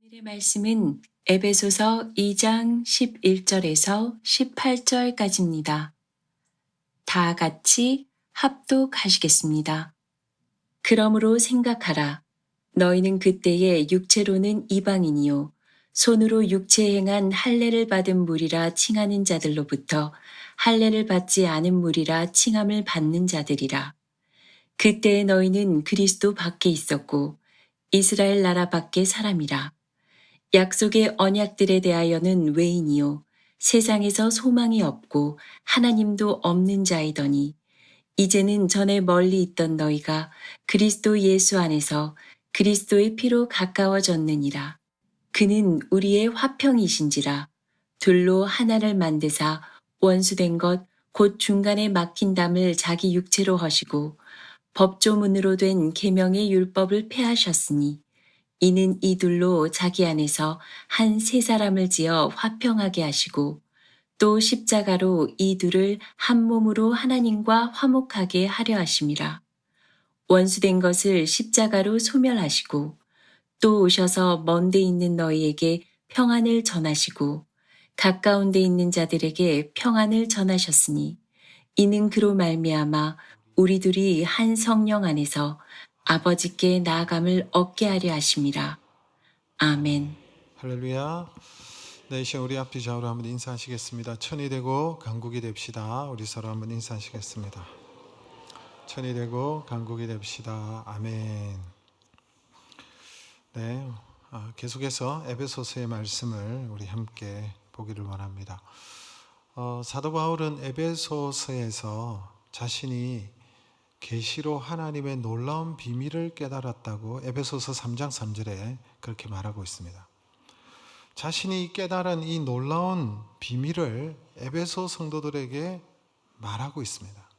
오늘의 말씀은 에베소서 2장 11절에서 18절까지입니다. 다 같이 합독하시겠습니다. 그러므로 생각하라. 너희는 그때에 육체로는 이방인이요 손으로 육체 행한 할례를 받은 무리라 칭하는 자들로부터 할례를 받지 않은 무리라 칭함을 받는 자들이라. 그때에 너희는 그리스도 밖에 있었고 이스라엘 나라 밖에 사람이라. 약속의 언약들에 대하여는 외인이요 세상에서 소망이 없고 하나님도 없는 자이더니 이제는 전에 멀리 있던 너희가 그리스도 예수 안에서 그리스도의 피로 가까워졌느니라. 그는 우리의 화평이신지라. 둘로 하나를 만드사 원수된 것 곧 중간에 막힌 담을 자기 육체로 허시고 법조문으로 된 계명의 율법을 폐하셨으니 이는 이 둘로 자기 안에서 한 세 사람을 지어 화평하게 하시고 또 십자가로 이 둘을 한 몸으로 하나님과 화목하게 하려 하심이라. 원수된 것을 십자가로 소멸하시고 또 오셔서 먼데 있는 너희에게 평안을 전하시고 가까운 데 있는 자들에게 평안을 전하셨으니 이는 그로 말미암아 우리 둘이 한 성령 안에서 아버지께 나아감을 얻게 하려 하심이라. 아멘. 할렐루야. 네, 이 시간 우리 앞뒤 좌우로 한번 인사하시겠습니다. 천이 되고 강국이 됩시다. 우리 서로 한번 인사하시겠습니다. 천이 되고 강국이 됩시다. 아멘. 네, 계속해서 에베소서의 말씀을 우리 함께 보기를 원합니다. 사도 바울은 에베소서에서 자신이 계시로 하나님의 놀라운 비밀을 깨달았다고 에베소서 3장 3절에 그렇게 말하고 있습니다. 자신이 깨달은 이 놀라운 비밀을 에베소 성도들에게 말하고 있습니다.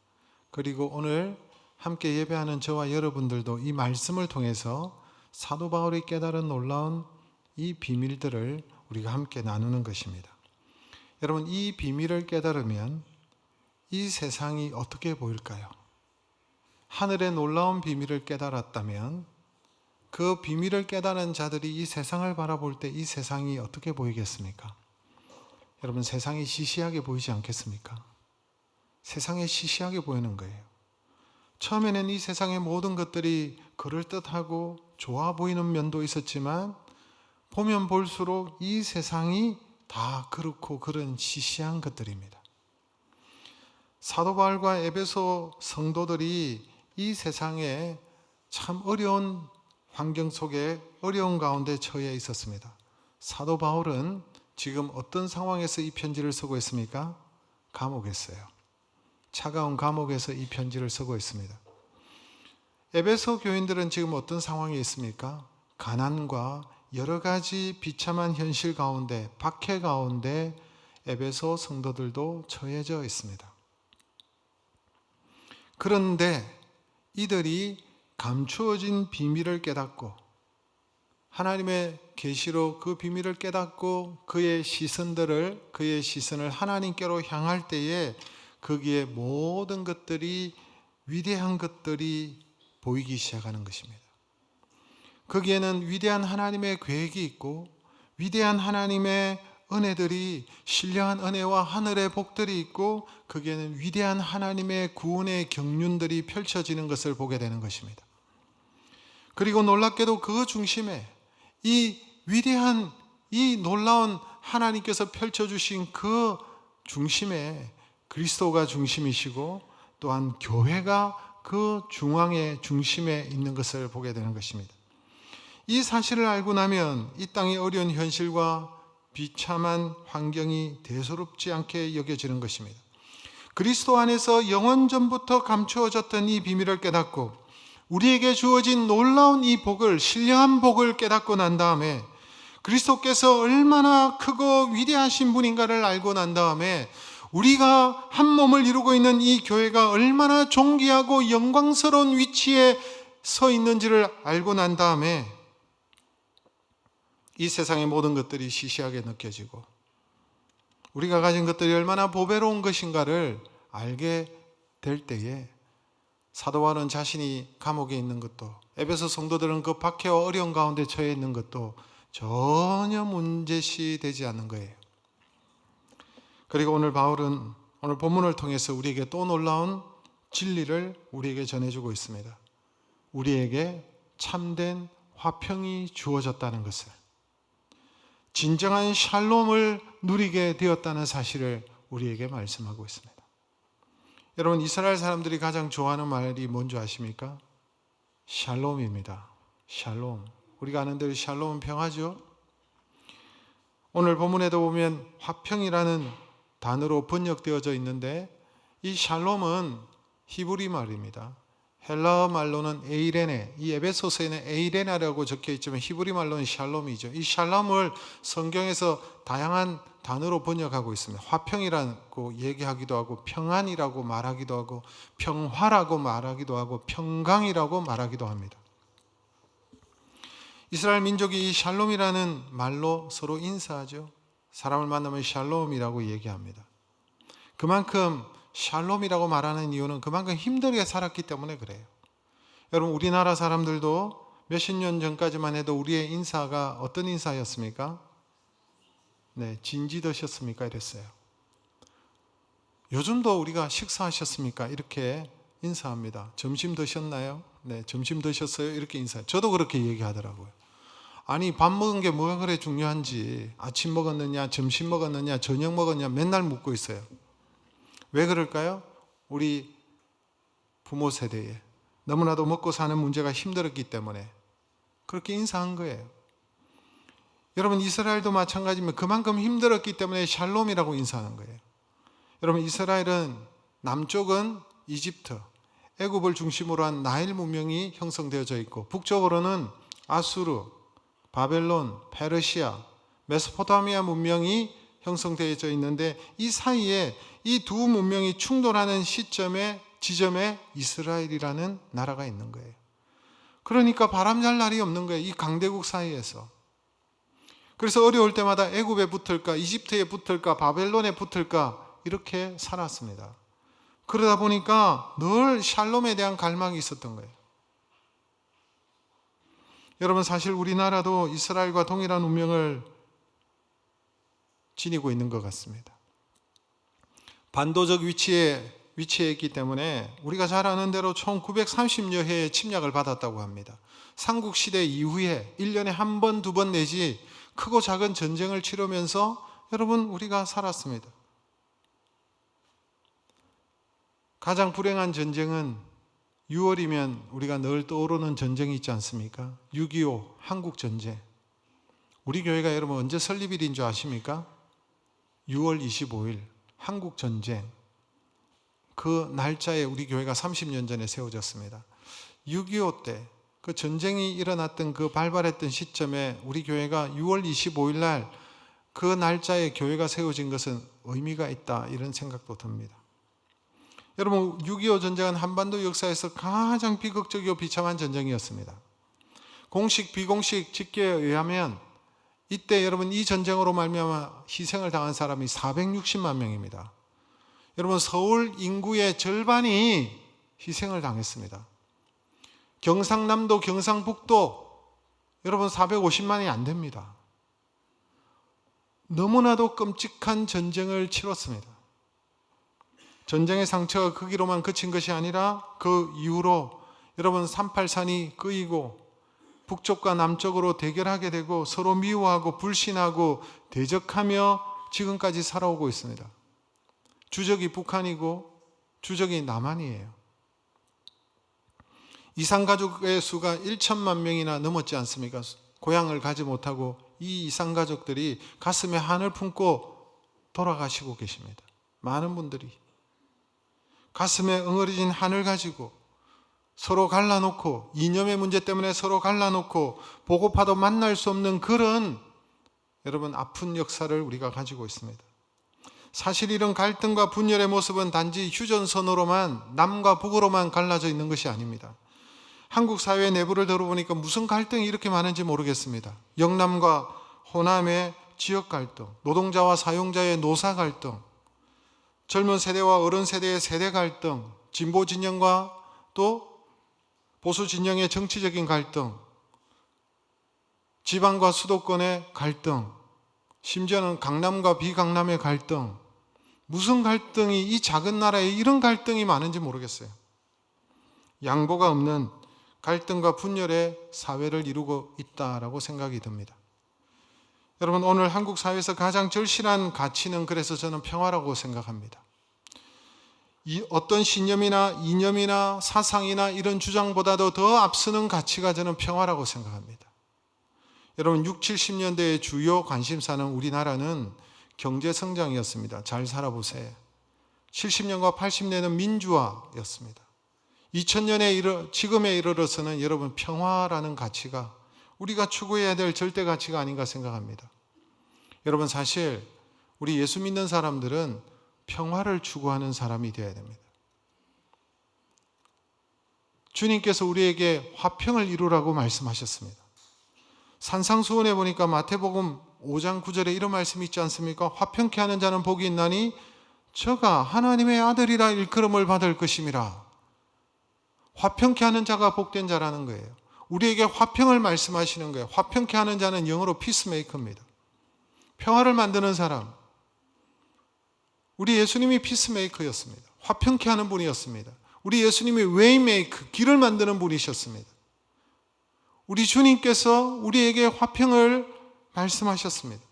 그리고 오늘 함께 예배하는 저와 여러분들도 이 말씀을 통해서 사도 바울이 깨달은 놀라운 이 비밀들을 우리가 함께 나누는 것입니다. 여러분, 이 비밀을 깨달으면 이 세상이 어떻게 보일까요? 하늘의 놀라운 비밀을 깨달았다면 그 비밀을 깨달은 자들이 이 세상을 바라볼 때 이 세상이 어떻게 보이겠습니까? 여러분, 세상이 시시하게 보이지 않겠습니까? 세상이 시시하게 보이는 거예요. 처음에는 이 세상의 모든 것들이 그럴듯하고 좋아 보이는 면도 있었지만 보면 볼수록 이 세상이 다 그렇고 그런 시시한 것들입니다. 사도 바울과 에베소 성도들이 이 세상에 참 어려운 환경 속에 어려운 가운데 처해 있었습니다. 사도 바울은 지금 어떤 상황에서 이 편지를 쓰고 있습니까? 감옥에서요. 차가운 감옥에서 이 편지를 쓰고 있습니다. 에베소 교인들은 지금 어떤 상황에 있습니까? 가난과 여러 가지 비참한 현실 가운데, 박해 가운데 에베소 성도들도 처해져 있습니다. 그런데 이들이 감추어진 비밀을 깨닫고 하나님의 계시로 그 비밀을 깨닫고 그의 시선을 하나님께로 향할 때에 거기에 모든 것들이 위대한 것들이 보이기 시작하는 것입니다. 거기에는 위대한 하나님의 계획이 있고 위대한 하나님의 은혜들이 신령한 은혜와 하늘의 복들이 있고 거기에는 위대한 하나님의 구원의 경륜들이 펼쳐지는 것을 보게 되는 것입니다. 그리고 놀랍게도 그 중심에 이 위대한 이 놀라운 하나님께서 펼쳐주신 그 중심에 그리스도가 중심이시고 또한 교회가 그 중심에 있는 것을 보게 되는 것입니다. 이 사실을 알고 나면 이 땅의 어려운 현실과 비참한 환경이 대수롭지 않게 여겨지는 것입니다. 그리스도 안에서 영원전부터 감추어졌던 이 비밀을 깨닫고 우리에게 주어진 놀라운 이 복을, 신령한 복을 깨닫고 난 다음에 그리스도께서 얼마나 크고 위대하신 분인가를 알고 난 다음에 우리가 한 몸을 이루고 있는 이 교회가 얼마나 존귀하고 영광스러운 위치에 서 있는지를 알고 난 다음에 이 세상의 모든 것들이 시시하게 느껴지고 우리가 가진 것들이 얼마나 보배로운 것인가를 알게 될 때에 사도 바울은 자신이 감옥에 있는 것도 에베소 성도들은 그 박해와 어려운 가운데 처해 있는 것도 전혀 문제시 되지 않는 거예요. 그리고 오늘 바울은 오늘 본문을 통해서 우리에게 또 놀라운 진리를 우리에게 전해주고 있습니다. 우리에게 참된 화평이 주어졌다는 것을, 진정한 샬롬을 누리게 되었다는 사실을 우리에게 말씀하고 있습니다. 여러분, 이스라엘 사람들이 가장 좋아하는 말이 뭔지 아십니까? 샬롬입니다. 샬롬. 우리가 아는 대로 샬롬은 평화죠. 오늘 본문에도 보면 화평이라는 단어로 번역되어져 있는데, 이 샬롬은 히브리 말입니다. 헬라어 말로는 에이레네, 이 에베소서에는 에이레나라고 적혀 있지만 히브리 말로는 샬롬이죠. 이 샬롬을 성경에서 다양한 단어로 번역하고 있습니다. 화평이라고 얘기하기도 하고, 평안이라고 말하기도 하고, 평화라고 말하기도 하고, 평강이라고 말하기도 합니다. 이스라엘 민족이 이 샬롬이라는 말로 서로 인사하죠. 사람을 만나면 샬롬이라고 얘기합니다. 그만큼 샬롬이라고 말하는 이유는 그만큼 힘들게 살았기 때문에 그래요. 여러분, 우리나라 사람들도 몇십 년 전까지만 해도 우리의 인사가 어떤 인사였습니까? 네, 진지 드셨습니까? 이랬어요. 요즘도 우리가 식사하셨습니까? 이렇게 인사합니다. 점심 드셨나요? 네, 점심 드셨어요? 이렇게 인사해요. 저도 그렇게 얘기하더라고요. 아니, 밥 먹은 게 뭐가 그래 중요한지, 아침 먹었느냐, 점심 먹었느냐, 저녁 먹었느냐 맨날 묻고 있어요. 왜 그럴까요? 우리 부모 세대에 너무나도 먹고 사는 문제가 힘들었기 때문에 그렇게 인사한 거예요. 여러분, 이스라엘도 마찬가지면 그만큼 힘들었기 때문에 샬롬이라고 인사하는 거예요. 여러분, 이스라엘은 남쪽은 이집트, 애굽을 중심으로 한 나일 문명이 형성되어져 있고, 북쪽으로는 아수르, 바벨론, 페르시아, 메소포타미아 문명이 형성되어져 있는데, 이 사이에 이 두 문명이 충돌하는 지점에 이스라엘이라는 나라가 있는 거예요. 그러니까 바람잘 날이 없는 거예요. 이 강대국 사이에서. 그래서 어려울 때마다 애굽에 붙을까, 이집트에 붙을까, 바벨론에 붙을까 이렇게 살았습니다. 그러다 보니까 늘 샬롬에 대한 갈망이 있었던 거예요. 여러분, 사실 우리나라도 이스라엘과 동일한 운명을 지니고 있는 것 같습니다. 반도적 위치에 있기 때문에 우리가 잘 아는 대로 총 930여 해의 침략을 받았다고 합니다. 삼국시대 이후에 1년에 한 번, 두 번 내지 크고 작은 전쟁을 치르면서 여러분, 우리가 살았습니다. 가장 불행한 전쟁은 6월이면 우리가 늘 떠오르는 전쟁이 있지 않습니까? 6.25 한국전쟁. 우리 교회가 여러분 언제 설립일인 줄 아십니까? 6월 25일 한국전쟁. 그 날짜에 우리 교회가 30년 전에 세워졌습니다. 6.25 때 그 전쟁이 일어났던 그 발발했던 시점에 우리 교회가 6월 25일 날 그 날짜에 교회가 세워진 것은 의미가 있다, 이런 생각도 듭니다. 여러분, 6.25 전쟁은 한반도 역사에서 가장 비극적이고 비참한 전쟁이었습니다. 공식 비공식 집계에 의하면 이때 여러분 이 전쟁으로 말미암아 희생을 당한 사람이 460만 명입니다. 여러분, 서울 인구의 절반이 희생을 당했습니다. 경상남도, 경상북도 여러분 450만이 안 됩니다. 너무나도 끔찍한 전쟁을 치렀습니다. 전쟁의 상처가 거기로만 그친 것이 아니라 그 이후로 여러분 383이 끄이고 북쪽과 남쪽으로 대결하게 되고 서로 미워하고 불신하고 대적하며 지금까지 살아오고 있습니다. 주적이 북한이고 주적이 남한이에요. 이산가족의 수가 1천만 명이나 넘었지 않습니까? 고향을 가지 못하고 이 이산가족들이 가슴에 한을 품고 돌아가시고 계십니다. 많은 분들이 가슴에 응어리진 한을 가지고 서로 갈라놓고, 이념의 문제 때문에 서로 갈라놓고 보고파도 만날 수 없는 그런 여러분 아픈 역사를 우리가 가지고 있습니다. 사실 이런 갈등과 분열의 모습은 단지 휴전선으로만, 남과 북으로만 갈라져 있는 것이 아닙니다. 한국 사회 내부를 들어보니까 무슨 갈등이 이렇게 많은지 모르겠습니다. 영남과 호남의 지역 갈등, 노동자와 사용자의 노사 갈등, 젊은 세대와 어른 세대의 세대 갈등, 진보 진영과 또 보수 진영의 정치적인 갈등, 지방과 수도권의 갈등, 심지어는 강남과 비강남의 갈등, 무슨 갈등이 이 작은 나라에 이런 갈등이 많은지 모르겠어요. 양보가 없는 갈등과 분열의 사회를 이루고 있다라고 생각이 듭니다. 여러분, 오늘 한국 사회에서 가장 절실한 가치는 그래서 저는 평화라고 생각합니다. 이 어떤 신념이나 이념이나 사상이나 이런 주장보다도 더 앞서는 가치가 저는 평화라고 생각합니다. 여러분, 60, 70년대의 주요 관심사는 우리나라는 경제 성장이었습니다. 잘 살아보세요. 70년과 80년대는 민주화였습니다. 2000년에 지금에 이르러서는 여러분 평화라는 가치가 우리가 추구해야 될 절대 가치가 아닌가 생각합니다. 여러분, 사실 우리 예수 믿는 사람들은 평화를 추구하는 사람이 되어야 됩니다. 주님께서 우리에게 화평을 이루라고 말씀하셨습니다. 산상수훈에 보니까 마태복음 5장 9절에 이런 말씀이 있지 않습니까? 화평케 하는 자는 복이 있나니 저가 하나님의 아들이라 일컬음을 받을 것임이라. 화평케 하는 자가 복된 자라는 거예요. 우리에게 화평을 말씀하시는 거예요. 화평케 하는 자는 영어로 피스메이커입니다. 평화를 만드는 사람. 우리 예수님이 피스메이커였습니다. 화평케 하는 분이었습니다. 우리 예수님이 웨이메이커, 길을 만드는 분이셨습니다. 우리 주님께서 우리에게 화평을 말씀하셨습니다.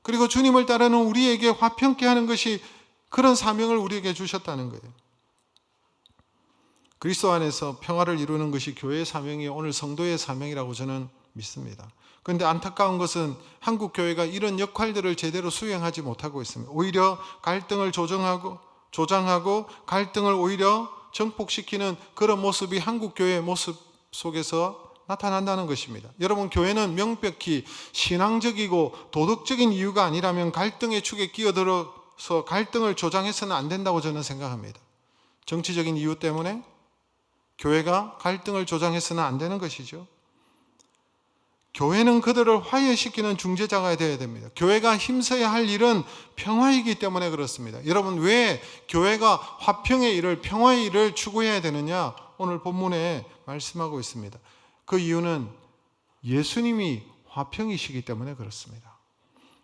그리고 주님을 따르는 우리에게 화평케 하는 것이 그런 사명을 우리에게 주셨다는 거예요. 그리스도 안에서 평화를 이루는 것이 교회의 사명이 오늘 성도의 사명이라고 저는 믿습니다. 그런데 안타까운 것은 한국 교회가 이런 역할들을 제대로 수행하지 못하고 있습니다. 오히려 갈등을 조장하고 갈등을 오히려 정폭시키는 그런 모습이 한국 교회의 모습 속에서 나타난다는 것입니다. 여러분, 교회는 명백히 신앙적이고 도덕적인 이유가 아니라면 갈등의 축에 끼어들어서 갈등을 조장해서는 안 된다고 저는 생각합니다. 정치적인 이유 때문에 교회가 갈등을 조장해서는 안 되는 것이죠. 교회는 그들을 화해시키는 중재자가 되어야 됩니다. 교회가 힘써야 할 일은 평화이기 때문에 그렇습니다. 여러분, 왜 교회가 화평의 일을, 평화의 일을 추구해야 되느냐? 오늘 본문에 말씀하고 있습니다. 그 이유는 예수님이 화평이시기 때문에 그렇습니다.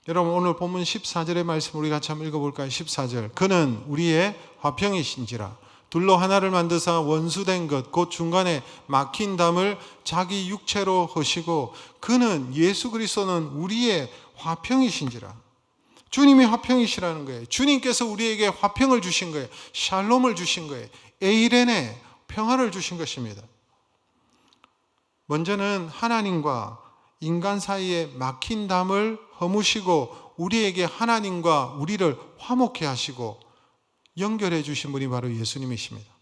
여러분, 오늘 본문 14절의 말씀 우리 같이 한번 읽어볼까요? 14절. 그는 우리의 화평이신지라 둘로 하나를 만드사 원수된 것 곧 중간에 막힌 담을 자기 육체로 하시고 그는 예수 그리스도는 우리의 화평이신지라. 주님이 화평이시라는 거예요. 주님께서 우리에게 화평을 주신 거예요. 샬롬을 주신 거예요. 에이레네, 평화를 주신 것입니다. 먼저는 하나님과 인간 사이에 막힌 담을 허무시고 우리에게 하나님과 우리를 화목케 하시고 연결해 주신 분이 바로 예수님이십니다.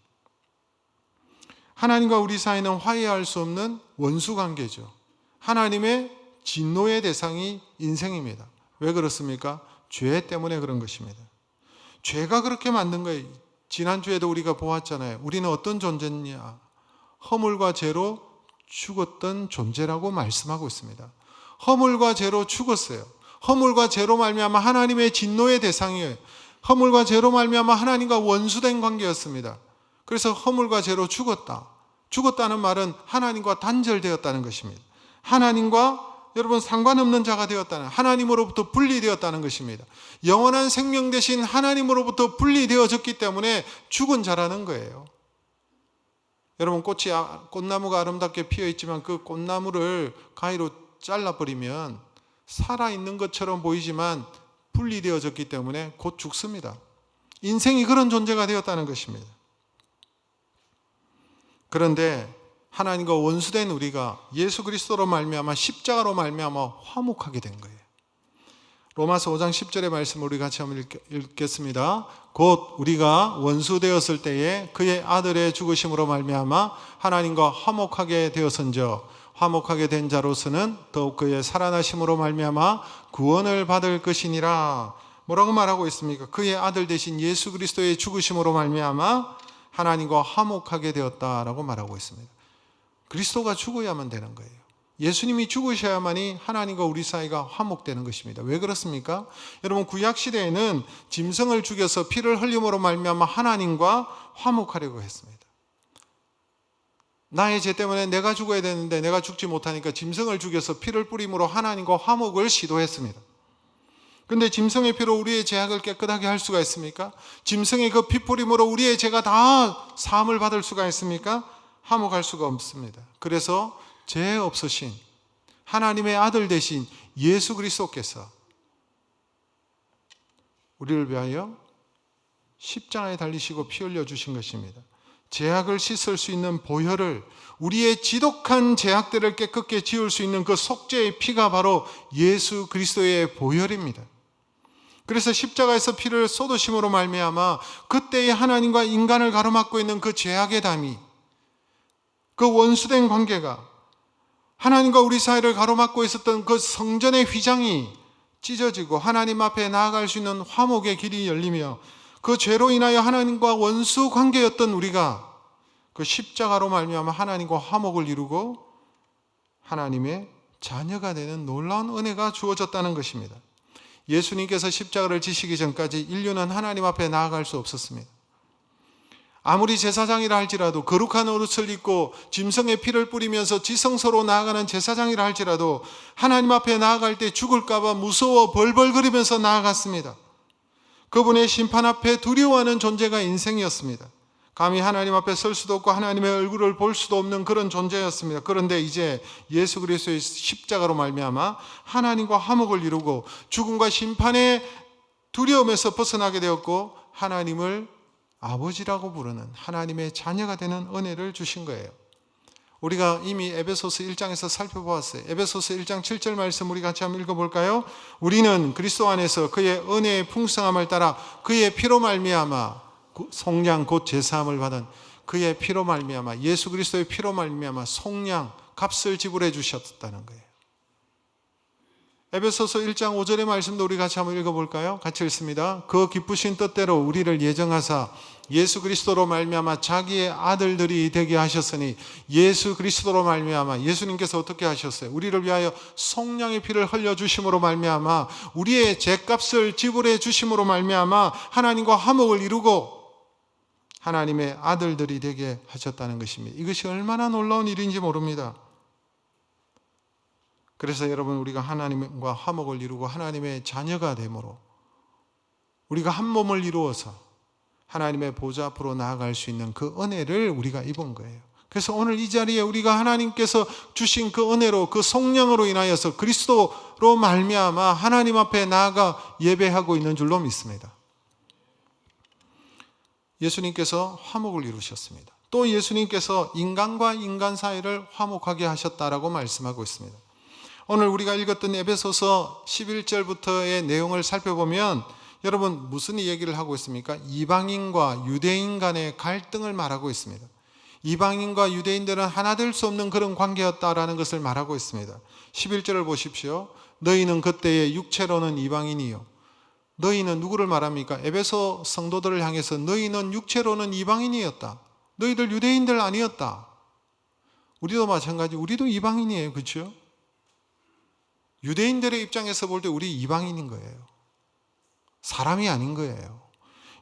하나님과 우리 사이는 화해할 수 없는 원수 관계죠. 하나님의 진노의 대상이 인생입니다. 왜 그렇습니까? 죄 때문에 그런 것입니다. 죄가 그렇게 만든 거예요. 지난주에도 우리가 보았잖아요. 우리는 어떤 존재냐? 허물과 죄로 죽었던 존재라고 말씀하고 있습니다. 허물과 죄로 죽었어요. 허물과 죄로 말미암아 하나님의 진노의 대상이에요. 허물과 죄로 말미암아 하나님과 원수된 관계였습니다. 그래서 허물과 죄로 죽었다. 죽었다는 말은 하나님과 단절되었다는 것입니다. 하나님과 여러분 상관없는 자가 되었다는, 하나님으로부터 분리되었다는 것입니다. 영원한 생명 대신 하나님으로부터 분리되어졌기 때문에 죽은 자라는 거예요. 여러분, 꽃나무가 아름답게 피어있지만 그 꽃나무를 가위로 잘라버리면 살아있는 것처럼 보이지만 분리되어졌기 때문에 곧 죽습니다. 인생이 그런 존재가 되었다는 것입니다. 그런데 하나님과 원수된 우리가 예수 그리스도로 말미암아 십자가로 말미암아 화목하게 된 거예요. 로마서 5장 10절의 말씀을 우리 같이 한번 읽겠습니다. 곧 우리가 원수 되었을 때에 그의 아들의 죽으심으로 말미암아 하나님과 화목하게 되었은저 화목하게 된 자로서는 더욱 그의 살아나심으로 말미암아 구원을 받을 것이니라. 뭐라고 말하고 있습니까? 그의 아들 대신 예수 그리스도의 죽으심으로 말미암아 하나님과 화목하게 되었다라고 말하고 있습니다. 그리스도가 죽어야만 되는 거예요. 예수님이 죽으셔야만이 하나님과 우리 사이가 화목되는 것입니다. 왜 그렇습니까? 여러분, 구약 시대에는 짐승을 죽여서 피를 흘림으로 말미암아 하나님과 화목하려고 했습니다. 나의 죄 때문에 내가 죽어야 되는데 내가 죽지 못하니까 짐승을 죽여서 피를 뿌림으로 하나님과 화목을 시도했습니다. 근데 짐승의 피로 우리의 죄악을 깨끗하게 할 수가 있습니까? 짐승의 그 피뿌림으로 우리의 죄가 다 사함을 받을 수가 있습니까? 화목할 수가 없습니다. 그래서 죄 없으신 하나님의 아들 되신 예수 그리스도께서 우리를 위하여 십자가에 달리시고 피 흘려 주신 것입니다. 죄악을 씻을 수 있는 보혈을, 우리의 지독한 죄악들을 깨끗게 지울 수 있는 그 속죄의 피가 바로 예수 그리스도의 보혈입니다. 그래서 십자가에서 피를 쏟으심으로 말미암아 그때의 하나님과 인간을 가로막고 있는 그 죄악의 담이, 그 원수된 관계가, 하나님과 우리 사이를 가로막고 있었던 그 성전의 휘장이 찢어지고 하나님 앞에 나아갈 수 있는 화목의 길이 열리며 그 죄로 인하여 하나님과 원수 관계였던 우리가 그 십자가로 말미암아 하나님과 화목을 이루고 하나님의 자녀가 되는 놀라운 은혜가 주어졌다는 것입니다. 예수님께서 십자가를 지시기 전까지 인류는 하나님 앞에 나아갈 수 없었습니다. 아무리 제사장이라 할지라도, 거룩한 옷을 입고 짐승의 피를 뿌리면서 지성소로 나아가는 제사장이라 할지라도 하나님 앞에 나아갈 때 죽을까 봐 무서워 벌벌거리면서 나아갔습니다. 그분의 심판 앞에 두려워하는 존재가 인생이었습니다. 감히 하나님 앞에 설 수도 없고 하나님의 얼굴을 볼 수도 없는 그런 존재였습니다. 그런데 이제 예수 그리스도의 십자가로 말미암아 하나님과 화목을 이루고 죽음과 심판의 두려움에서 벗어나게 되었고 하나님을 아버지라고 부르는 하나님의 자녀가 되는 은혜를 주신 거예요. 우리가 이미 에베소서 1장에서 살펴보았어요. 에베소서 1장 7절 말씀 우리 같이 한번 읽어볼까요? 우리는 그리스도 안에서 그의 은혜의 풍성함을 따라 그의 피로 말미암아 속량 곧 제사함을 받은 그의 피로 말미암아, 예수 그리스도의 피로 말미암아 속량 값을 지불해 주셨다는 거예요. 에베소서 1장 5절의 말씀도 우리 같이 한번 읽어볼까요? 같이 읽습니다. 그 기쁘신 뜻대로 우리를 예정하사 예수 그리스도로 말미암아 자기의 아들들이 되게 하셨으니, 예수 그리스도로 말미암아, 예수님께서 어떻게 하셨어요? 우리를 위하여 속량의 피를 흘려주심으로 말미암아 우리의 죄값을 지불해 주심으로 말미암아 하나님과 화목을 이루고 하나님의 아들들이 되게 하셨다는 것입니다. 이것이 얼마나 놀라운 일인지 모릅니다. 그래서 여러분, 우리가 하나님과 화목을 이루고 하나님의 자녀가 되므로 우리가 한 몸을 이루어서 하나님의 보좌 앞으로 나아갈 수 있는 그 은혜를 우리가 입은 거예요. 그래서 오늘 이 자리에 우리가 하나님께서 주신 그 은혜로, 그 성령으로 인하여서 그리스도로 말미암아 하나님 앞에 나아가 예배하고 있는 줄로 믿습니다. 예수님께서 화목을 이루셨습니다. 또 예수님께서 인간과 인간 사이를 화목하게 하셨다라고 말씀하고 있습니다. 오늘 우리가 읽었던 에베소서 11절부터의 내용을 살펴보면 여러분, 무슨 얘기를 하고 있습니까? 이방인과 유대인 간의 갈등을 말하고 있습니다. 이방인과 유대인들은 하나 될 수 없는 그런 관계였다라는 것을 말하고 있습니다. 11절을 보십시오. 너희는 그때의 육체로는 이방인이요. 너희는 누구를 말합니까? 에베소 성도들을 향해서 너희는 육체로는 이방인이었다. 너희들 유대인들 아니었다. 우리도 마찬가지, 우리도 이방인이에요. 그렇죠? 유대인들의 입장에서 볼 때 우리 이방인인 거예요. 사람이 아닌 거예요.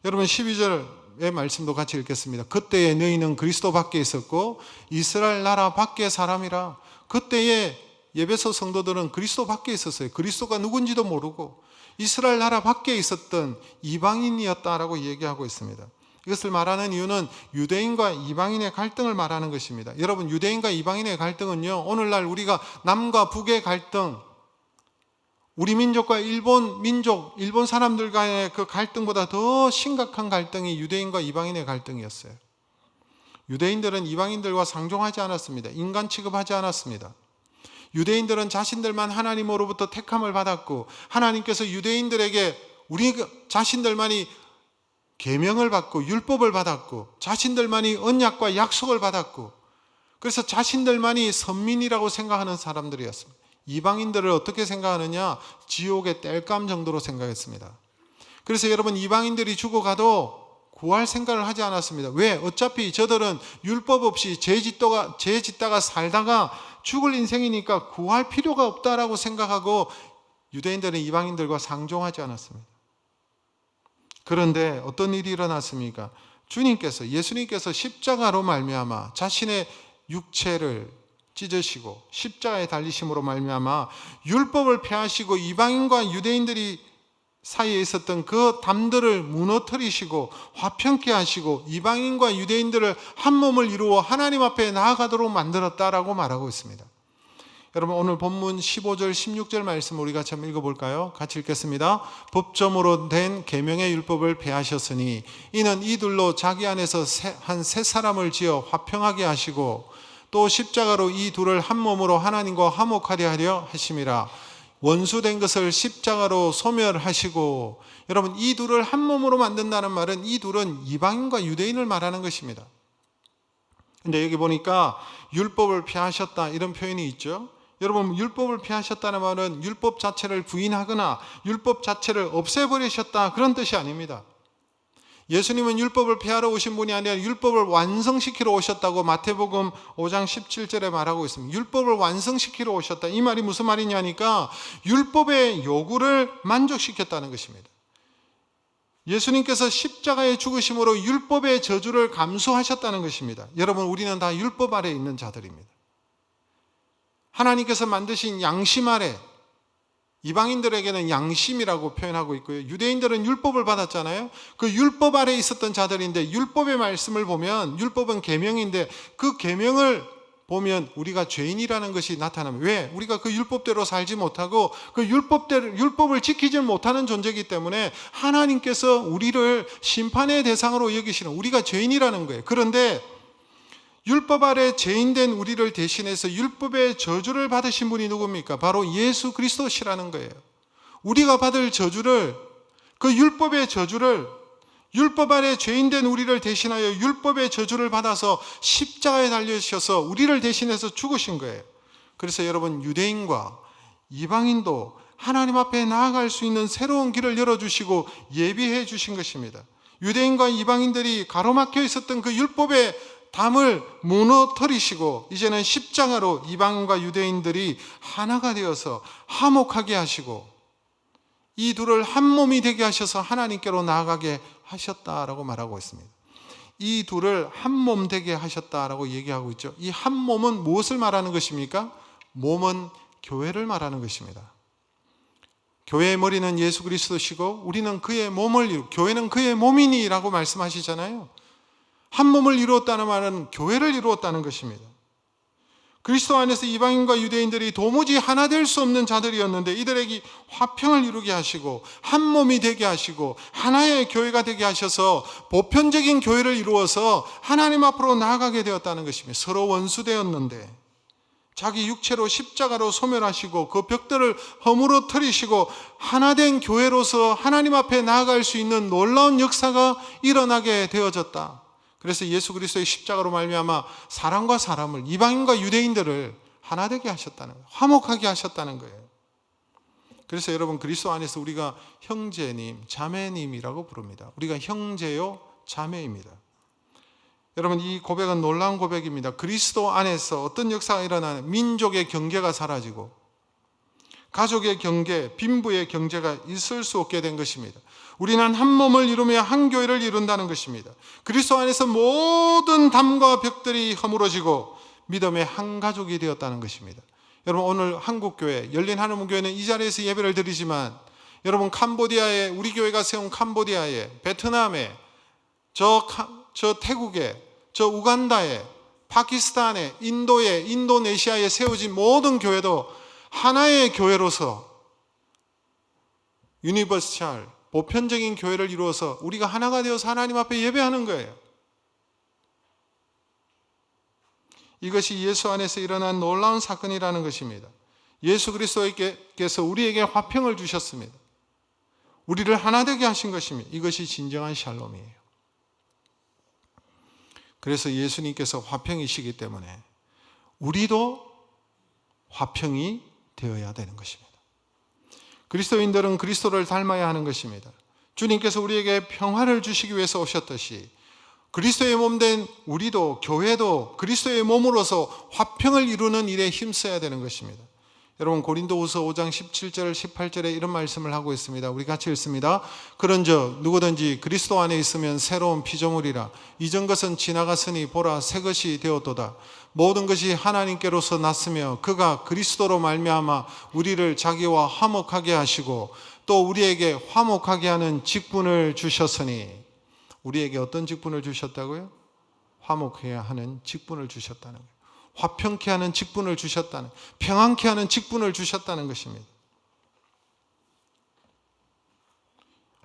여러분, 12절의 말씀도 같이 읽겠습니다. 그때에 너희는 그리스도 밖에 있었고 이스라엘 나라 밖의 사람이라. 그때에 에베소 성도들은 그리스도 밖에 있었어요. 그리스도가 누군지도 모르고 이스라엘 나라 밖에 있었던 이방인이었다라고 얘기하고 있습니다. 이것을 말하는 이유는 유대인과 이방인의 갈등을 말하는 것입니다. 여러분, 유대인과 이방인의 갈등은요, 오늘날 우리가 남과 북의 갈등, 우리 민족과 일본 민족, 일본 사람들 간의 그 갈등보다 더 심각한 갈등이 유대인과 이방인의 갈등이었어요. 유대인들은 이방인들과 상종하지 않았습니다. 인간 취급하지 않았습니다. 유대인들은 자신들만 하나님으로부터 택함을 받았고, 하나님께서 유대인들에게 우리 자신들만이 계명을 받고 율법을 받았고, 자신들만이 언약과 약속을 받았고, 그래서 자신들만이 선민이라고 생각하는 사람들이었습니다. 이방인들을 어떻게 생각하느냐? 지옥의 땔감 정도로 생각했습니다. 그래서 여러분, 이방인들이 죽어가도 구할 생각을 하지 않았습니다. 왜? 어차피 저들은 율법 없이 죄 짓다가 살다가 죽을 인생이니까 구할 필요가 없다라고 생각하고 유대인들은 이방인들과 상종하지 않았습니다. 그런데 어떤 일이 일어났습니까? 예수님께서 십자가로 말미암아 자신의 육체를 찢으시고 십자가에 달리심으로 말미암아 율법을 폐하시고 이방인과 유대인들이 사이에 있었던 그 담들을 무너뜨리시고 화평케 하시고 이방인과 유대인들을 한 몸을 이루어 하나님 앞에 나아가도록 만들었다라고 말하고 있습니다. 여러분, 오늘 본문 15절 16절 말씀 우리가 좀 읽어볼까요? 같이 읽겠습니다. 법점으로 된 계명의 율법을 폐하셨으니 이는 이들로 자기 안에서 한 새 사람을 지어 화평하게 하시고 또 십자가로 이 둘을 한 몸으로 하나님과 화목하게 하려 하심이라. 원수된 것을 십자가로 소멸하시고, 여러분, 이 둘을 한 몸으로 만든다는 말은 이 둘은 이방인과 유대인을 말하는 것입니다. 근데 여기 보니까 율법을 폐하셨다 이런 표현이 있죠. 여러분, 율법을 폐하셨다는 말은 율법 자체를 부인하거나 율법 자체를 없애버리셨다 그런 뜻이 아닙니다. 예수님은 율법을 폐하러 오신 분이 아니라 율법을 완성시키러 오셨다고 마태복음 5장 17절에 말하고 있습니다. 율법을 완성시키러 오셨다. 이 말이 무슨 말이냐니까 율법의 요구를 만족시켰다는 것입니다. 예수님께서 십자가에 죽으심으로 율법의 저주를 감수하셨다는 것입니다. 여러분, 우리는 다 율법 아래에 있는 자들입니다. 하나님께서 만드신 양심 아래, 이방인들에게는 양심이라고 표현하고 있고요. 유대인들은 율법을 받았잖아요. 그 율법 아래에 있었던 자들인데, 율법의 말씀을 보면, 율법은 계명인데 그 계명을 보면 우리가 죄인이라는 것이 나타납니다. 왜? 우리가 그 율법대로 살지 못하고 그 율법을 지키지 못하는 존재이기 때문에 하나님께서 우리를 심판의 대상으로 여기시는, 우리가 죄인이라는 거예요. 그런데 율법 아래 죄인된 우리를 대신해서 율법의 저주를 받으신 분이 누굽니까? 바로 예수 그리스도시라는 거예요. 우리가 받을 저주를, 그 율법의 저주를, 율법 아래 죄인된 우리를 대신하여 율법의 저주를 받아서 십자가에 달려주셔서 우리를 대신해서 죽으신 거예요. 그래서 여러분, 유대인과 이방인도 하나님 앞에 나아갈 수 있는 새로운 길을 열어주시고 예비해 주신 것입니다. 유대인과 이방인들이 가로막혀 있었던 그 율법의 담을 무너뜨리시고 이제는 십자가로 이방인과 유대인들이 하나가 되어서 화목하게 하시고 이 둘을 한 몸이 되게 하셔서 하나님께로 나아가게 하셨다라고 말하고 있습니다. 이 둘을 한 몸 되게 하셨다라고 얘기하고 있죠. 이 한 몸은 무엇을 말하는 것입니까? 몸은 교회를 말하는 것입니다. 교회의 머리는 예수 그리스도시고 우리는 그의 몸을 이루고 교회는 그의 몸이니라고 말씀하시잖아요. 한 몸을 이루었다는 말은 교회를 이루었다는 것입니다. 그리스도 안에서 이방인과 유대인들이 도무지 하나 될 수 없는 자들이었는데 이들에게 화평을 이루게 하시고 한 몸이 되게 하시고 하나의 교회가 되게 하셔서 보편적인 교회를 이루어서 하나님 앞으로 나아가게 되었다는 것입니다. 서로 원수되었는데 자기 육체로 십자가로 소멸하시고 그 벽들을 허물어뜨리시고 하나된 교회로서 하나님 앞에 나아갈 수 있는 놀라운 역사가 일어나게 되어졌다. 그래서 예수 그리스도의 십자가로 말미암아 사람과 사람을, 이방인과 유대인들을 하나 되게 하셨다는 거예요. 화목하게 하셨다는 거예요. 그래서 여러분, 그리스도 안에서 우리가 형제님, 자매님이라고 부릅니다. 우리가 형제요 자매입니다. 여러분, 이 고백은 놀라운 고백입니다. 그리스도 안에서 어떤 역사가 일어나는, 민족의 경계가 사라지고 가족의 경계, 빈부의 경계가 있을 수 없게 된 것입니다. 우리는 한 몸을 이루며 한 교회를 이룬다는 것입니다. 그리스도 안에서 모든 담과 벽들이 허물어지고 믿음의 한 가족이 되었다는 것입니다. 여러분, 오늘 한국교회, 열린 하늘문교회는 이 자리에서 예배를 드리지만 여러분, 캄보디아에, 우리 교회가 세운 캄보디아에, 베트남에, 저 태국에, 저 우간다에, 파키스탄에, 인도에, 인도네시아에 세워진 모든 교회도 하나의 교회로서 유니버셜, 보편적인 교회를 이루어서 우리가 하나가 되어서 하나님 앞에 예배하는 거예요. 이것이 예수 안에서 일어난 놀라운 사건이라는 것입니다. 예수 그리스도께서 우리에게 화평을 주셨습니다. 우리를 하나 되게 하신 것입니다. 이것이 진정한 샬롬이에요. 그래서 예수님께서 화평이시기 때문에 우리도 화평이 되어야 되는 것입니다. 그리스도인들은 그리스도를 닮아야 하는 것입니다. 주님께서 우리에게 평화를 주시기 위해서 오셨듯이 그리스도의 몸 된 우리도, 교회도 그리스도의 몸으로서 화평을 이루는 일에 힘써야 되는 것입니다. 여러분 고린도후서 5장 17절 18절에 이런 말씀을 하고 있습니다. 우리 같이 읽습니다. 그런즉 누구든지 그리스도 안에 있으면 새로운 피조물이라. 이전 것은 지나갔으니 보라 새 것이 되었도다. 모든 것이 하나님께로서 났으며 그가 그리스도로 말미암아 우리를 자기와 화목하게 하시고 또 우리에게 화목하게 하는 직분을 주셨으니. 우리에게 어떤 직분을 주셨다고요? 화목하게 하는 직분을 주셨다는 거예요. 화평케 하는 직분을 주셨다는, 평안케 하는 직분을 주셨다는 것입니다.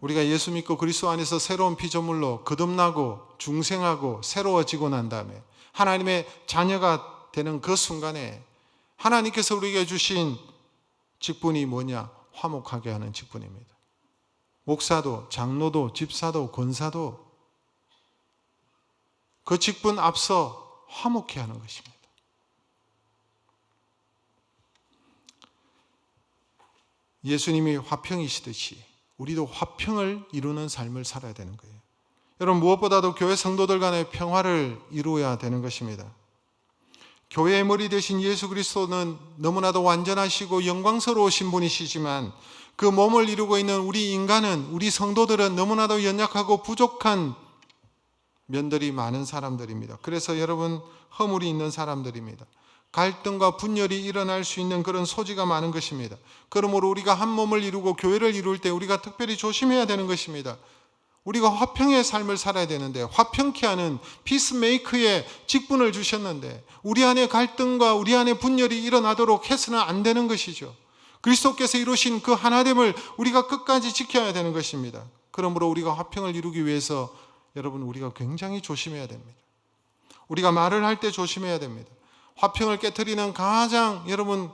우리가 예수 믿고 그리스도 안에서 새로운 피조물로 거듭나고 중생하고 새로워지고 난 다음에 하나님의 자녀가 되는 그 순간에 하나님께서 우리에게 주신 직분이 뭐냐? 화목하게 하는 직분입니다. 목사도 장로도 집사도 권사도 그 직분 앞서 화목케 하는 것입니다. 예수님이 화평이시듯이 우리도 화평을 이루는 삶을 살아야 되는 거예요. 여러분 무엇보다도 교회 성도들 간의 평화를 이루어야 되는 것입니다. 교회의 머리 되신 예수 그리스도는 너무나도 완전하시고 영광스러우신 분이시지만 그 몸을 이루고 있는 우리 인간은, 우리 성도들은 너무나도 연약하고 부족한 면들이 많은 사람들입니다. 그래서 여러분 허물이 있는 사람들입니다. 갈등과 분열이 일어날 수 있는 그런 소지가 많은 것입니다. 그러므로 우리가 한 몸을 이루고 교회를 이룰 때 우리가 특별히 조심해야 되는 것입니다. 우리가 화평의 삶을 살아야 되는데 화평케 하는 피스메이커의 직분을 주셨는데 우리 안에 갈등과 우리 안에 분열이 일어나도록 해서는 안 되는 것이죠. 그리스도께서 이루신 그 하나됨을 우리가 끝까지 지켜야 되는 것입니다. 그러므로 우리가 화평을 이루기 위해서 여러분 우리가 굉장히 조심해야 됩니다. 우리가 말을 할 때 조심해야 됩니다. 화평을 깨트리는 가장 여러분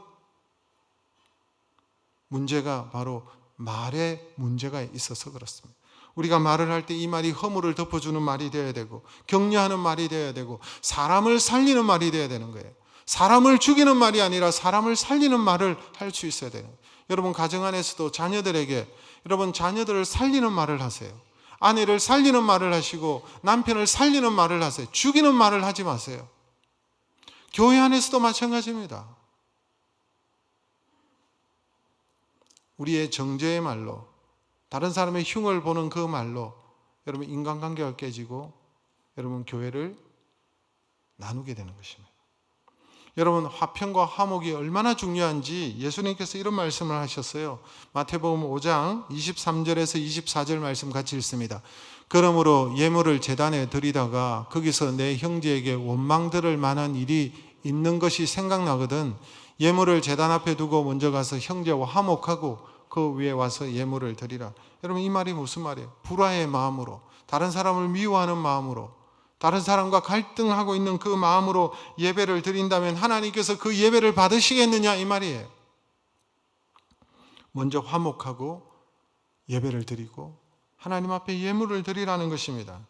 문제가 바로 말에 문제가 있어서 그렇습니다. 우리가 말을 할 때 이 말이 허물을 덮어주는 말이 되어야 되고 격려하는 말이 되어야 되고 사람을 살리는 말이 되어야 되는 거예요. 사람을 죽이는 말이 아니라 사람을 살리는 말을 할 수 있어야 되는 거예요. 여러분 가정 안에서도 자녀들에게 여러분 자녀들을 살리는 말을 하세요. 아내를 살리는 말을 하시고 남편을 살리는 말을 하세요. 죽이는 말을 하지 마세요. 교회 안에서도 마찬가지입니다. 우리의 정죄의 말로 다른 사람의 흉을 보는 그 말로 여러분 인간관계가 깨지고 여러분 교회를 나누게 되는 것입니다. 여러분 화평과 화목이 얼마나 중요한지 예수님께서 이런 말씀을 하셨어요. 마태복음 5장 23절에서 24절 말씀 같이 읽습니다. 그러므로 예물을 제단에 드리다가 거기서 내 형제에게 원망 들을 만한 일이 있는 것이 생각나거든 예물을 제단 앞에 두고 먼저 가서 형제와 화목하고 그 위에 와서 예물을 드리라. 여러분 이 말이 무슨 말이에요? 불화의 마음으로, 다른 사람을 미워하는 마음으로, 다른 사람과 갈등하고 있는 그 마음으로 예배를 드린다면 하나님께서 그 예배를 받으시겠느냐 이 말이에요. 먼저 화목하고 예배를 드리고 하나님 앞에 예물을 드리라는 것입니다.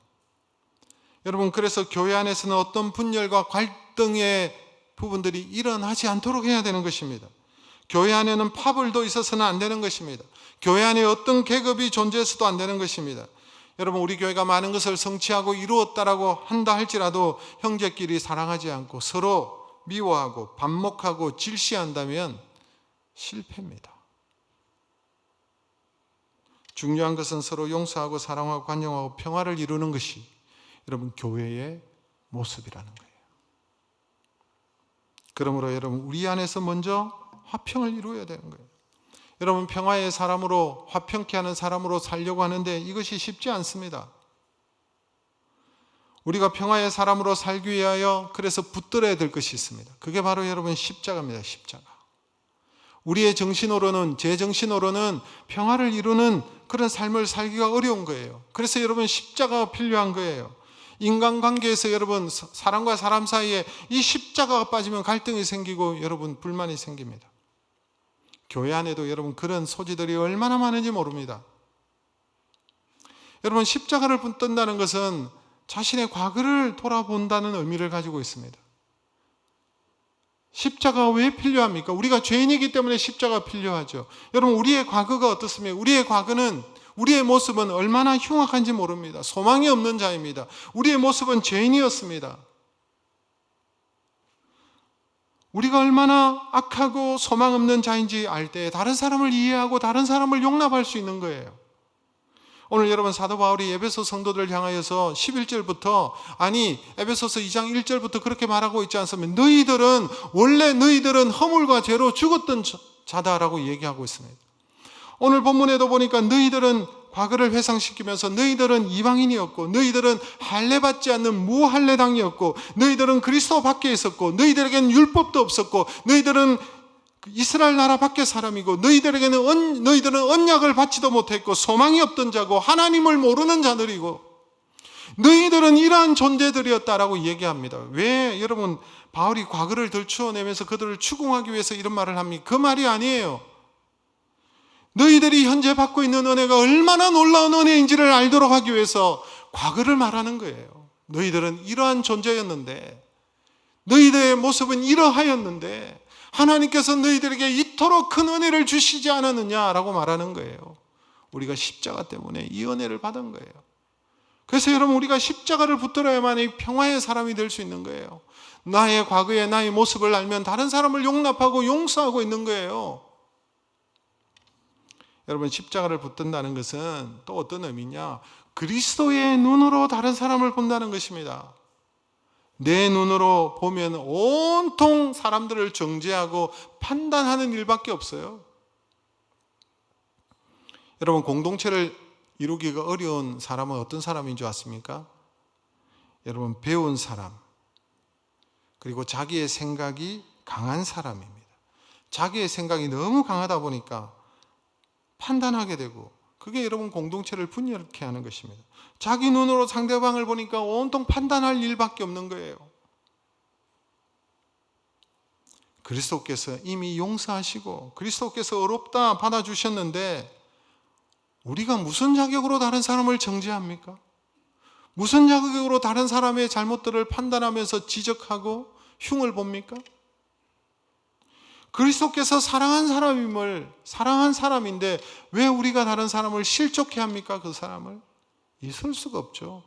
여러분 그래서 교회 안에서는 어떤 분열과 갈등의 부분들이 일어나지 않도록 해야 되는 것입니다. 교회 안에는 파벌도 있어서는 안 되는 것입니다. 교회 안에 어떤 계급이 존재해서도 안 되는 것입니다. 여러분 우리 교회가 많은 것을 성취하고 이루었다라고 한다 할지라도 형제끼리 사랑하지 않고 서로 미워하고 반목하고 질시한다면 실패입니다. 중요한 것은 서로 용서하고 사랑하고 관용하고 평화를 이루는 것이 여러분 교회의 모습이라는 거예요. 그러므로 여러분 우리 안에서 먼저 화평을 이루어야 되는 거예요. 여러분 평화의 사람으로 화평케 하는 사람으로 살려고 하는데 이것이 쉽지 않습니다. 우리가 평화의 사람으로 살기 위하여 그래서 붙들어야 될 것이 있습니다. 그게 바로 여러분 십자가입니다. 십자가. 우리의 정신으로는 제 정신으로는 평화를 이루는 그런 삶을 살기가 어려운 거예요. 그래서 여러분 십자가가 필요한 거예요. 인간관계에서 여러분 사람과 사람 사이에 이 십자가가 빠지면 갈등이 생기고 여러분 불만이 생깁니다. 교회 안에도 여러분 그런 소지들이 얼마나 많은지 모릅니다. 여러분 십자가를 붙든다는 것은 자신의 과거를 돌아본다는 의미를 가지고 있습니다. 십자가가 왜 필요합니까? 우리가 죄인이기 때문에 십자가가 필요하죠. 여러분 우리의 과거가 어떻습니까? 우리의 모습은 얼마나 흉악한지 모릅니다. 소망이 없는 자입니다. 우리의 모습은 죄인이었습니다. 우리가 얼마나 악하고 소망 없는 자인지 알 때 다른 사람을 이해하고 다른 사람을 용납할 수 있는 거예요. 오늘 여러분 사도 바울이 에베소 성도들을 향하여서 11절부터 에베소서 2장 1절부터 그렇게 말하고 있지 않습니까? 원래 너희들은 허물과 죄로 죽었던 자다라고 얘기하고 있습니다. 오늘 본문에도 보니까 너희들은 과거를 회상시키면서 너희들은 이방인이었고 너희들은 할례받지 않는 무할례당이었고 너희들은 그리스도 밖에 있었고 너희들에게는 율법도 없었고 너희들은 이스라엘 나라 밖의 사람이고 너희들은 언약을 받지도 못했고 소망이 없던 자고 하나님을 모르는 자들이고 너희들은 이러한 존재들이었다라고 얘기합니다. 왜 여러분 바울이 과거를 들추어내면서 그들을 추궁하기 위해서 이런 말을 합니까? 그 말이 아니에요. 너희들이 현재 받고 있는 은혜가 얼마나 놀라운 은혜인지를 알도록 하기 위해서 과거를 말하는 거예요. 너희들은 이러한 존재였는데 너희들의 모습은 이러하였는데 하나님께서 너희들에게 이토록 큰 은혜를 주시지 않았느냐라고 말하는 거예요. 우리가 십자가 때문에 이 은혜를 받은 거예요. 그래서 여러분 우리가 십자가를 붙들어야만 이 평화의 사람이 될 수 있는 거예요. 나의 과거에 나의 모습을 알면 다른 사람을 용납하고 용서하고 있는 거예요. 여러분 십자가를 붙든다는 것은 또 어떤 의미냐? 그리스도의 눈으로 다른 사람을 본다는 것입니다. 내 눈으로 보면 온통 사람들을 정죄하고 판단하는 일밖에 없어요. 여러분 공동체를 이루기가 어려운 사람은 어떤 사람인 줄 아십니까? 여러분 배운 사람, 그리고 자기의 생각이 강한 사람입니다. 자기의 생각이 너무 강하다 보니까 판단하게 되고 그게 여러분 공동체를 분열케 하는 것입니다. 자기 눈으로 상대방을 보니까 온통 판단할 일밖에 없는 거예요. 그리스도께서 이미 용서하시고 그리스도께서 의롭다 받아주셨는데 우리가 무슨 자격으로 다른 사람을 정죄합니까? 무슨 자격으로 다른 사람의 잘못들을 판단하면서 지적하고 흉을 봅니까? 그리스도께서 사랑한 사람인데 왜 우리가 다른 사람을 실족해 합니까? 그 사람을 있을 수가 없죠.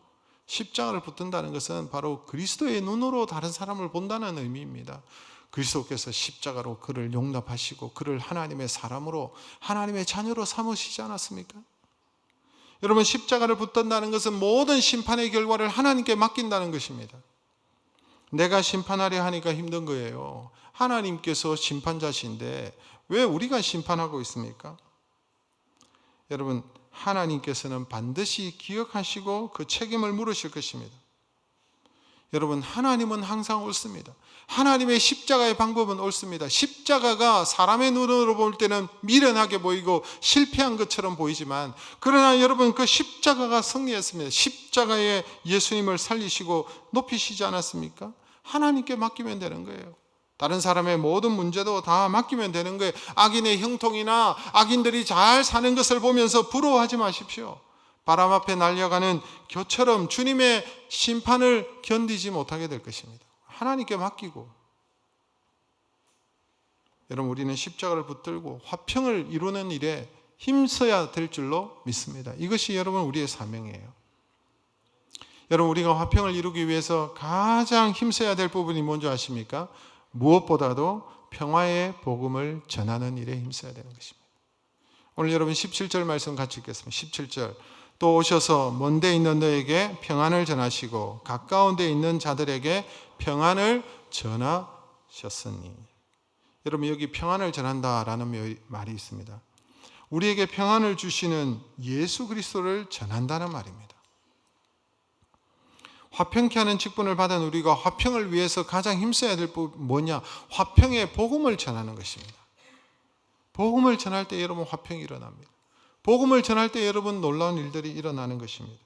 십자가를 붙든다는 것은 바로 그리스도의 눈으로 다른 사람을 본다는 의미입니다. 그리스도께서 십자가로 그를 용납하시고 그를 하나님의 사람으로 하나님의 자녀로 삼으시지 않았습니까? 여러분 십자가를 붙든다는 것은 모든 심판의 결과를 하나님께 맡긴다는 것입니다. 내가 심판하려 하니까 힘든 거예요. 하나님께서 심판자신데 왜 우리가 심판하고 있습니까? 여러분 하나님께서는 반드시 기억하시고 그 책임을 물으실 것입니다. 여러분 하나님은 항상 옳습니다. 하나님의 십자가의 방법은 옳습니다. 십자가가 사람의 눈으로 볼 때는 미련하게 보이고 실패한 것처럼 보이지만 그러나 여러분 그 십자가가 승리했습니다. 십자가에 예수님을 살리시고 높이시지 않았습니까? 하나님께 맡기면 되는 거예요. 다른 사람의 모든 문제도 다 맡기면 되는 거예요. 악인의 형통이나 악인들이 잘 사는 것을 보면서 부러워하지 마십시오. 바람 앞에 날려가는 겨처럼 주님의 심판을 견디지 못하게 될 것입니다. 하나님께 맡기고 여러분 우리는 십자가를 붙들고 화평을 이루는 일에 힘써야 될 줄로 믿습니다. 이것이 여러분 우리의 사명이에요. 여러분 우리가 화평을 이루기 위해서 가장 힘써야 될 부분이 뭔지 아십니까? 무엇보다도 평화의 복음을 전하는 일에 힘써야 되는 것입니다. 오늘 여러분 17절 말씀 같이 읽겠습니다. 17절 또 오셔서 먼 데 있는 너에게 평안을 전하시고 가까운 데 있는 자들에게 평안을 전하셨으니. 여러분 여기 평안을 전한다라는 말이 있습니다. 우리에게 평안을 주시는 예수 그리스도를 전한다는 말입니다. 화평케 하는 직분을 받은 우리가 화평을 위해서 가장 힘써야 될 부분 뭐냐? 화평의 복음을 전하는 것입니다. 복음을 전할 때 여러분 화평이 일어납니다. 복음을 전할 때 여러분 놀라운 일들이 일어나는 것입니다.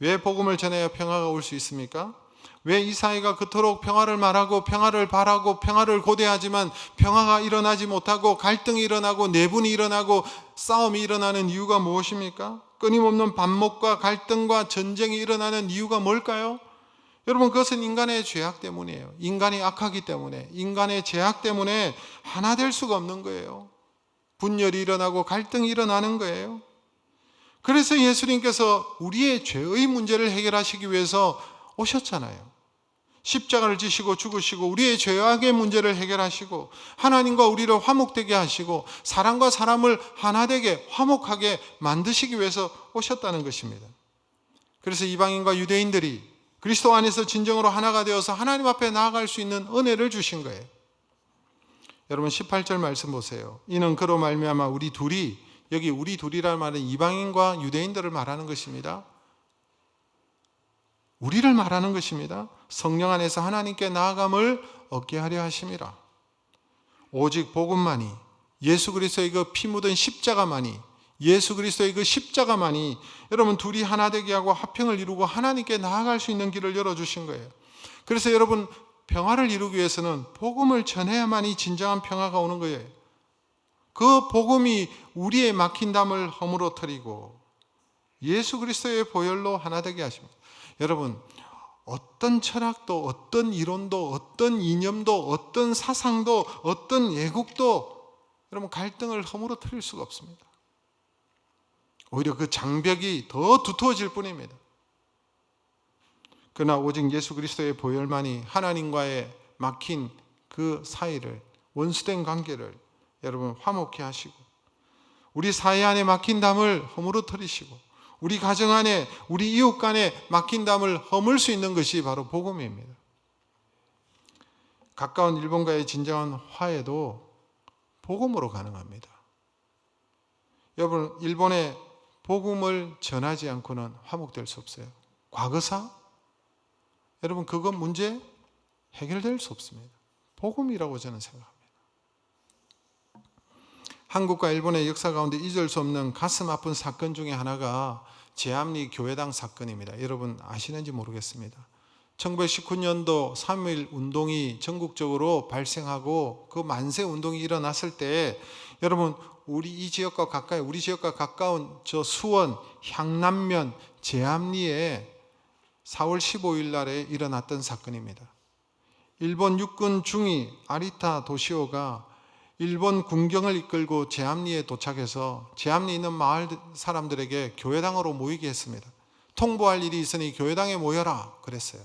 왜 복음을 전해야 평화가 올 수 있습니까? 왜 이사야가 그토록 평화를 말하고 평화를 바라고 평화를 고대하지만 평화가 일어나지 못하고 갈등이 일어나고 내분이 일어나고 싸움이 일어나는 이유가 무엇입니까? 끊임없는 반목과 갈등과 전쟁이 일어나는 이유가 뭘까요? 여러분 그것은 인간의 죄악 때문이에요. 인간이 악하기 때문에, 인간의 죄악 때문에 하나 될 수가 없는 거예요. 분열이 일어나고 갈등이 일어나는 거예요. 그래서 예수님께서 우리의 죄의 문제를 해결하시기 위해서 오셨잖아요. 십자가를 지시고 죽으시고 우리의 죄악의 문제를 해결하시고 하나님과 우리를 화목되게 하시고 사람과 사람을 하나 되게 화목하게 만드시기 위해서 오셨다는 것입니다. 그래서 이방인과 유대인들이 그리스도 안에서 진정으로 하나가 되어서 하나님 앞에 나아갈 수 있는 은혜를 주신 거예요. 여러분 18절 말씀 보세요. 이는 그로 말미암아 우리 둘이, 여기 우리 둘이라는 말은 이방인과 유대인들을 말하는 것입니다. 우리를 말하는 것입니다. 성령 안에서 하나님께 나아감을 얻게 하려 하심이라. 오직 복음만이, 예수 그리스도의 그 피 묻은 십자가만이, 예수 그리스도의 그 십자가만이 여러분 둘이 하나 되게 하고 화평을 이루고 하나님께 나아갈 수 있는 길을 열어주신 거예요. 그래서 여러분 평화를 이루기 위해서는 복음을 전해야만이 진정한 평화가 오는 거예요. 그 복음이 우리의 막힌 담을 허물어뜨리고 예수 그리스도의 보혈로 하나 되게 하십니다. 여러분 어떤 철학도 어떤 이론도 어떤 이념도 어떤 사상도 어떤 예국도 여러분 갈등을 허물어뜨릴 수가 없습니다. 오히려 그 장벽이 더 두터워질 뿐입니다. 그러나 오직 예수 그리스도의 보혈만이 하나님과의 막힌 그 사이를, 원수된 관계를 여러분 화목케 하시고 우리 사회 안에 막힌 담을 허물어뜨리시고 우리 가정 안에 우리 이웃 간에 막힌 담을 허물 수 있는 것이 바로 복음입니다. 가까운 일본과의 진정한 화해도 복음으로 가능합니다. 여러분 일본에 복음을 전하지 않고는 화목될 수 없어요. 과거사? 여러분 그건 문제 해결될 수 없습니다. 복음이라고 저는 생각합니다. 한국과 일본의 역사 가운데 잊을 수 없는 가슴 아픈 사건 중에 하나가 제암리 교회당 사건입니다. 여러분 아시는지 모르겠습니다. 1919년도 3.1 운동이 전국적으로 발생하고 그 만세 운동이 일어났을 때 여러분 우리 지역과 가까운 저 수원, 향남면, 제암리에 4월 15일 날에 일어났던 사건입니다. 일본 육군 중위 아리타 도시오가 일본 군경을 이끌고 제암리에 도착해서 제암리에 있는 마을 사람들에게 교회당으로 모이게 했습니다. 통보할 일이 있으니 교회당에 모여라 그랬어요.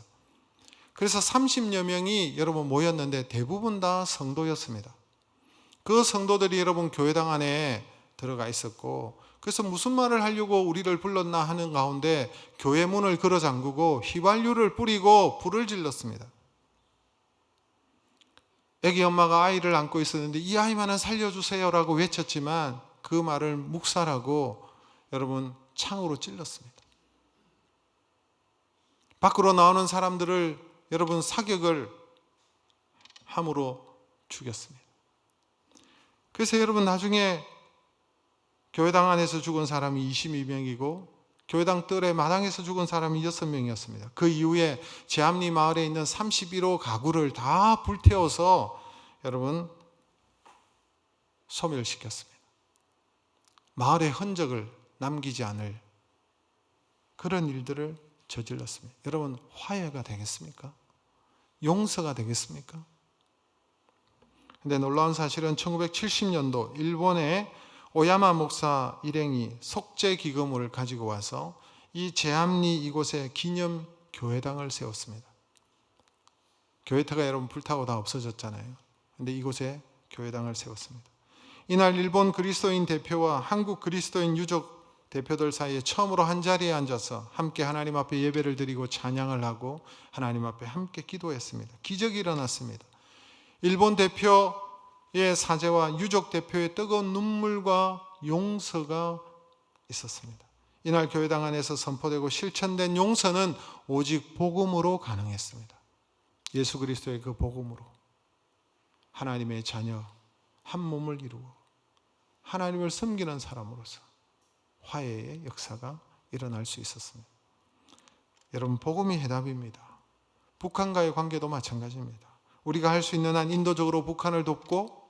그래서 30여 명이 여러분 모였는데 대부분 다 성도였습니다. 그 성도들이 여러분 교회당 안에 들어가 있었고 그래서 무슨 말을 하려고 우리를 불렀나 하는 가운데 교회 문을 걸어 잠그고 휘발유를 뿌리고 불을 질렀습니다. 애기 엄마가 아이를 안고 있었는데 이 아이만은 살려주세요라고 외쳤지만 그 말을 묵살하고 여러분 창으로 찔렀습니다. 밖으로 나오는 사람들을 여러분 사격을 함으로 죽였습니다. 그래서 여러분 나중에 교회당 안에서 죽은 사람이 22명이고 교회당 뜰의 마당에서 죽은 사람이 6명이었습니다. 그 이후에 제암리 마을에 있는 31호 가구를 다 불태워서 여러분 소멸시켰습니다. 마을의 흔적을 남기지 않을 그런 일들을 저질렀습니다. 여러분 화해가 되겠습니까? 용서가 되겠습니까? 근데 놀라운 사실은 1970년도 일본의 오야마 목사 일행이 속죄 기금을 가지고 와서 이 제암리 이곳에 기념 교회당을 세웠습니다. 교회터가 여러분 불타고 다 없어졌잖아요. 근데 이곳에 교회당을 세웠습니다. 이날 일본 그리스도인 대표와 한국 그리스도인 유족 대표들 사이에 처음으로 한 자리에 앉아서 함께 하나님 앞에 예배를 드리고 찬양을 하고 하나님 앞에 함께 기도했습니다. 기적이 일어났습니다. 일본 대표의 사제와 유족 대표의 뜨거운 눈물과 용서가 있었습니다. 이날 교회당 안에서 선포되고 실천된 용서는 오직 복음으로 가능했습니다. 예수 그리스도의 그 복음으로 하나님의 자녀 한 몸을 이루고 하나님을 섬기는 사람으로서 화해의 역사가 일어날 수 있었습니다. 여러분 복음이 해답입니다. 북한과의 관계도 마찬가지입니다. 우리가 할 수 있는 한 인도적으로 북한을 돕고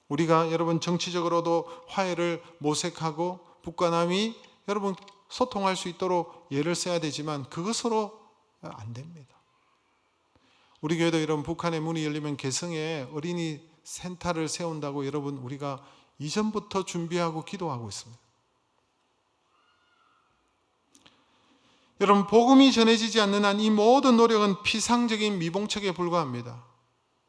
우리가 여러분 정치적으로도 화해를 모색하고 북과 남이 여러분 소통할 수 있도록 예를 써야 되지만 그것으로 안 됩니다. 우리 교회도 여러분 북한의 문이 열리면 개성에 어린이 센터를 세운다고 여러분 우리가 이전부터 준비하고 기도하고 있습니다. 여러분, 복음이 전해지지 않는 한 이 모든 노력은 피상적인 미봉책에 불과합니다.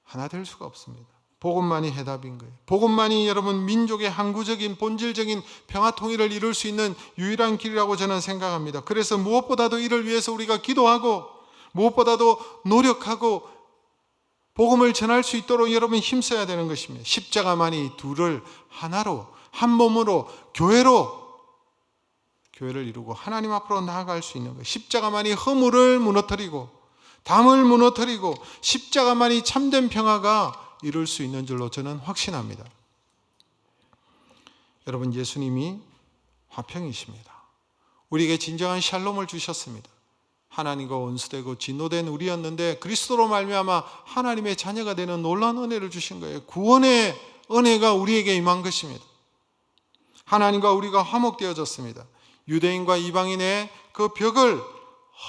하나 될 수가 없습니다. 복음만이 해답인 거예요. 복음만이 여러분 민족의 항구적인 본질적인 평화 통일을 이룰 수 있는 유일한 길이라고 저는 생각합니다. 그래서 무엇보다도 이를 위해서 우리가 기도하고 무엇보다도 노력하고 복음을 전할 수 있도록 여러분 힘써야 되는 것입니다. 십자가만이 둘을 하나로 한 몸으로 교회를 이루고 하나님 앞으로 나아갈 수 있는 거예요. 십자가만이 허물을 무너뜨리고 담을 무너뜨리고 십자가만이 참된 평화가 이룰 수 있는 줄로 저는 확신합니다. 여러분, 예수님이 화평이십니다. 우리에게 진정한 샬롬을 주셨습니다. 하나님과 원수되고 진노된 우리였는데 그리스도로 말미암아 하나님의 자녀가 되는 놀라운 은혜를 주신 거예요. 구원의 은혜가 우리에게 임한 것입니다. 하나님과 우리가 화목되어졌습니다. 유대인과 이방인의 그 벽을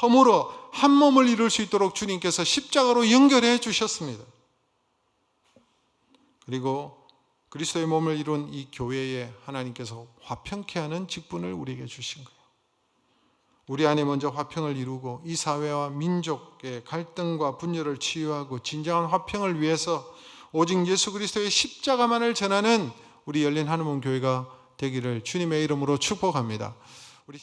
허물어 한 몸을 이룰 수 있도록 주님께서 십자가로 연결해 주셨습니다. 그리고 그리스도의 몸을 이룬 이 교회에 하나님께서 화평케 하는 직분을 우리에게 주신 거예요. 우리 안에 먼저 화평을 이루고 이 사회와 민족의 갈등과 분열을 치유하고 진정한 화평을 위해서 오직 예수 그리스도의 십자가만을 전하는 우리 열린 하늘문 교회가 되기를 주님의 이름으로 축복합니다. 우리